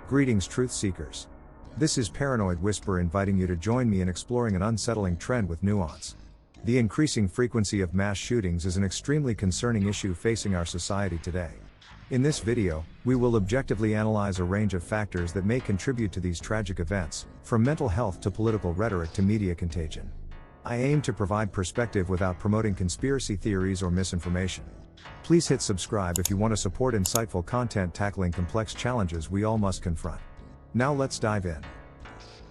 Greetings, truth seekers. This is Paranoid Whisper inviting you to join me in exploring an unsettling trend with nuance. The increasing frequency of mass shootings is an extremely concerning issue facing our society today. In this video, we will objectively analyze a range of factors that may contribute to these tragic events, from mental health to political rhetoric to media contagion. I aim to provide perspective without promoting conspiracy theories or misinformation. Please hit subscribe if you want to support insightful content tackling complex challenges we all must confront. Now let's dive in.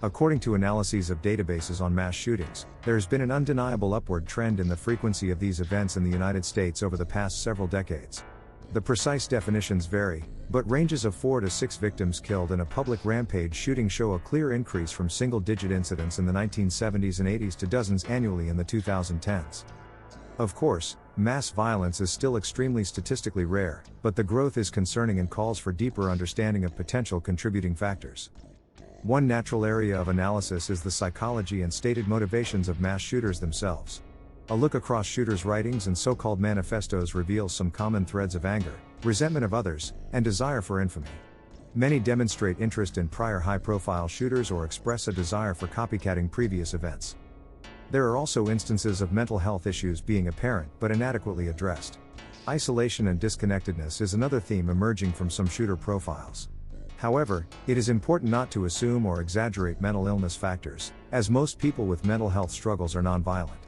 According to analyses of databases on mass shootings, there has been an undeniable upward trend in the frequency of these events in the United States over the past several decades. The precise definitions vary, but ranges of 4 to 6 victims killed in a public rampage shooting show a clear increase from single-digit incidents in the 1970s and 80s to dozens annually in the 2010s. Of course, mass violence is still extremely statistically rare, but the growth is concerning and calls for deeper understanding of potential contributing factors. One natural area of analysis is the psychology and stated motivations of mass shooters themselves. A look across shooters' writings and so-called manifestos reveals some common threads of anger, resentment of others, and desire for infamy. Many demonstrate interest in prior high-profile shooters or express a desire for copycatting previous events. There are also instances of mental health issues being apparent but inadequately addressed. Isolation and disconnectedness is another theme emerging from some shooter profiles. However, it is important not to assume or exaggerate mental illness factors, as most people with mental health struggles are nonviolent.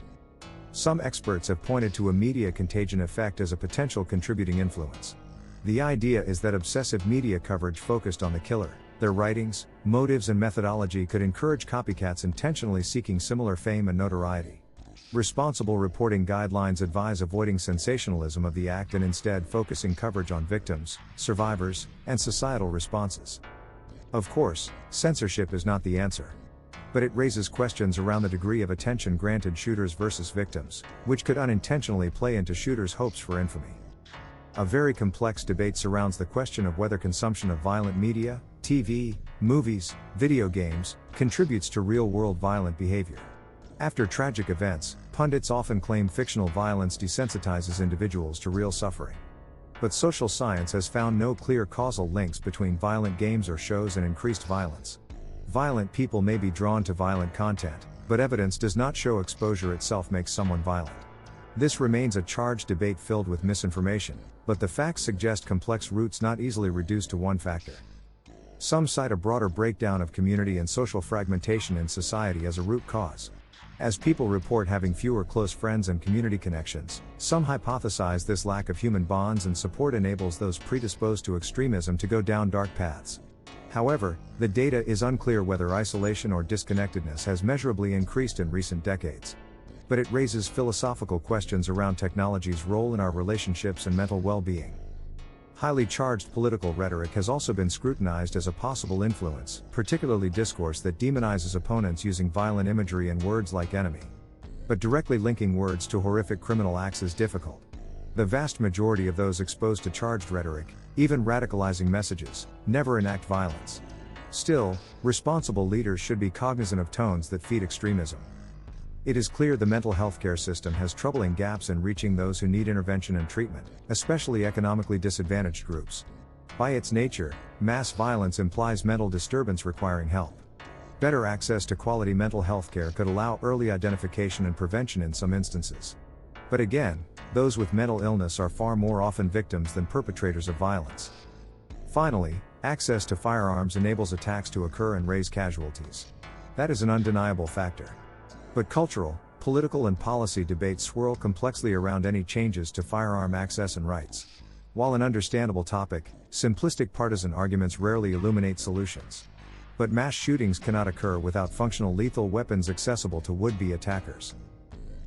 Some experts have pointed to a media contagion effect as a potential contributing influence. The idea is that obsessive media coverage focused on the killer, their writings, motives and methodology could encourage copycats intentionally seeking similar fame and notoriety. Responsible reporting guidelines advise avoiding sensationalism of the act and instead focusing coverage on victims, survivors, and societal responses. Of course, censorship is not the answer. But it raises questions around the degree of attention granted shooters versus victims, which could unintentionally play into shooters' hopes for infamy. A very complex debate surrounds the question of whether consumption of violent media, TV, movies, video games, contributes to real-world violent behavior. After tragic events, pundits often claim fictional violence desensitizes individuals to real suffering. But social science has found no clear causal links between violent games or shows and increased violence. Violent people may be drawn to violent content, but evidence does not show exposure itself makes someone violent. This remains a charged debate filled with misinformation, but the facts suggest complex roots not easily reduced to one factor. Some cite a broader breakdown of community and social fragmentation in society as a root cause. As people report having fewer close friends and community connections, some hypothesize this lack of human bonds and support enables those predisposed to extremism to go down dark paths. However, the data is unclear whether isolation or disconnectedness has measurably increased in recent decades. But it raises philosophical questions around technology's role in our relationships and mental well-being. Highly charged political rhetoric has also been scrutinized as a possible influence, particularly discourse that demonizes opponents using violent imagery and words like enemy. But directly linking words to horrific criminal acts is difficult. The vast majority of those exposed to charged rhetoric, even radicalizing messages, never enact violence. Still, responsible leaders should be cognizant of tones that feed extremism. It is clear the mental health care system has troubling gaps in reaching those who need intervention and treatment, especially economically disadvantaged groups. By its nature, mass violence implies mental disturbance requiring help. Better access to quality mental health care could allow early identification and prevention in some instances. But again, those with mental illness are far more often victims than perpetrators of violence. Finally, access to firearms enables attacks to occur and raise casualties. That is an undeniable factor. But cultural, political and policy debates swirl complexly around any changes to firearm access and rights. While an understandable topic, simplistic partisan arguments rarely illuminate solutions. But mass shootings cannot occur without functional lethal weapons accessible to would-be attackers.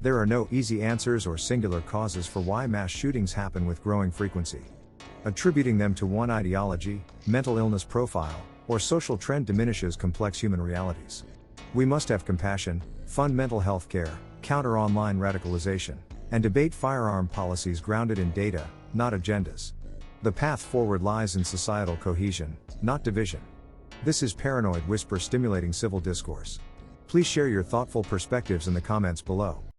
There are no easy answers or singular causes for why mass shootings happen with growing frequency. Attributing them to one ideology, mental illness profile, or social trend diminishes complex human realities. We must have compassion, fund mental health care, counter online radicalization, and debate firearm policies grounded in data, not agendas. The path forward lies in societal cohesion, not division. This is Paranoid Whisper stimulating civil discourse. Please share your thoughtful perspectives in the comments below.